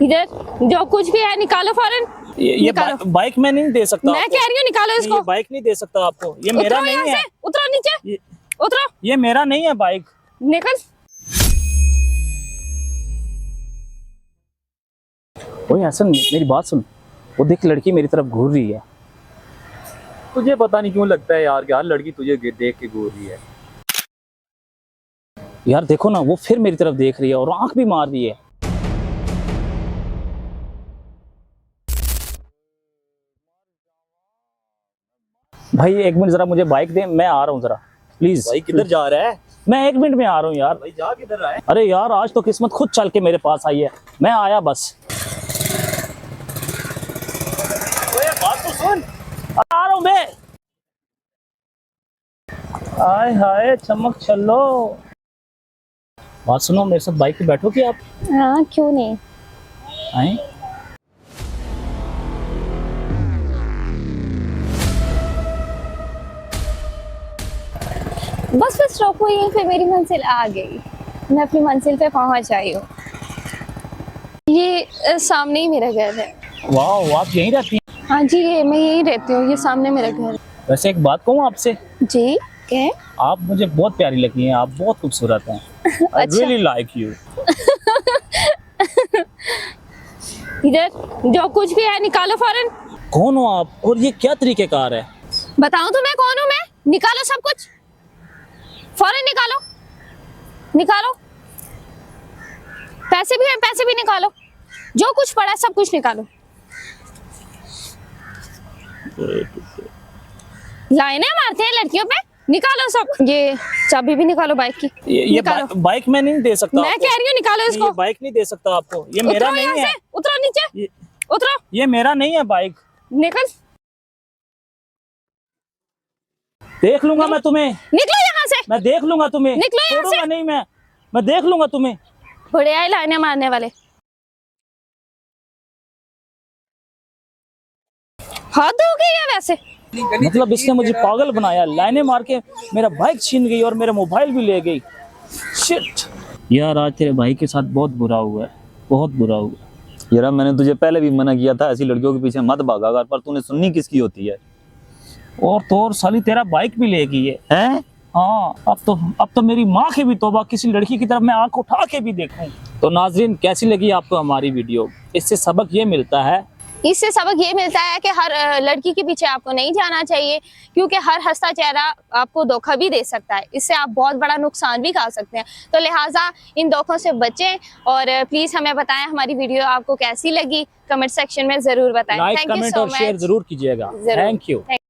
इधर जो कुछ भी है निकालो फौरन। ये बाइक मैं नहीं दे सकता। मैं कह रही हूँ निकालो इसको। ये बाइक नहीं दे सकता आपको, ये मेरा नहीं है। उतरो नीचे, उतरो। ये मेरा नहीं है बाइक। निकल। ओए हसन, मेरी बात सुन, वो देख लड़की मेरी तरफ घूर रही है। तुझे पता नहीं क्यों लगता है यार कि हर लड़की तुझे देख के घूर रही है। यार देखो ना, वो फिर मेरी तरफ देख रही है और आंख भी मार रही है। भाई एक मिनट जरा मुझे बाइक दे, मैं आ रहा हूँ जरा प्लीज। भाई किधर जा रहा है? मैं 1 मिनट में आ रहा हूँ यार। भाई जा किधर रहा है? अरे यार आज तो किस्मत खुद चल के मेरे पास आई है, मैं आया बस। ओए बात तो सुन। आ रहा हूँ मैं। हाय हाय चमक चलो। बात सुनो, मेरे साथ बाइक पे बैठोगे आप? हाँ क्यों नहीं। आए? बस रोको, यहीं पे मेरी मंजिल आ गई। मैं अपनी मंजिल पे पहुंच आई हूँ। ये सामने ही मेरा घर है। वाह, आप यहीं रहती हैं? हाँ जी, ये मैं यहीं रहती हूँ, ये सामने मेरा घर है। वैसे एक बात कहूँ आपसे? जी क्या? आप मुझे बहुत प्यारी लगी हैं, आप बहुत खूबसूरत हैं। I really like you। इधर जो कुछ भी है निकालो फौरन। कौन हो आप और ये क्या तरीकेकार है? बताऊं तो मैं कौन हूँ? मैं निकालो सब कुछ फौरन, निकालो निकालो। पैसे भी हैं, पैसे भी निकालो, जो कुछ पड़ा है सब कुछ निकालो। लाइनें मारते हैं लड़कियों पे, निकालो सब। ये चाबी भी निकालो बाइक की। ये बाइक मैं नहीं दे सकता। मैं कह रही हूँ निकालो इसको। ये बाइक नहीं दे सकता आपको, ये मेरा नहीं है। उतरो नीचे, उतरो। ये मेरा नहीं है बाइक। निकल। देख लूंगा मैं तुम्हें। निकलो यहाँ से। मैं देख लूंगा तुम्हें। निकलो यहाँ से। नहीं, मैं देख लूंगा तुम्हें। बड़े आए लाइनें मारने वाले। हद हो गई है वैसे। मतलब इसने मुझे पागल बनाया, लाइनें मार के मेरा बाइक छीन गई और मेरा मोबाइल भी ले गई। शिट यार, आज तेरे भाई के साथ बहुत बुरा हुआ है, बहुत बुरा हुआ। यार मैंने तुझे पहले भी मना किया था ऐसी लड़कियों के पीछे मत भागा कर, पर तूने सुननी किसकी होती है? और तो और साली तेरा बाइक भी ले गई है। हैं? हाँ, अब तो मेरी माँ की भी तौबा, किसी लड़की की तरफ मैं आंख उठा के भी देखूं। तो नाजरीन, कैसी लगी आपको हमारी वीडियो? इससे सबक ये मिलता है कि हर लड़की के पीछे आपको नहीं जाना चाहिए, क्योंकि हर हंसता चेहरा आपको धोखा भी दे सकता है। इससे आप बहुत बड़ा नुकसान भी खा सकते हैं। तो लिहाजा इन धोखों से बचें और प्लीज हमें बताएं हमारी वीडियो आपको कैसी लगी। कमेंट सेक्शन में जरूर बताएं। लाइक, कमेंट और शेयर जरूर कीजिएगा। Thank you.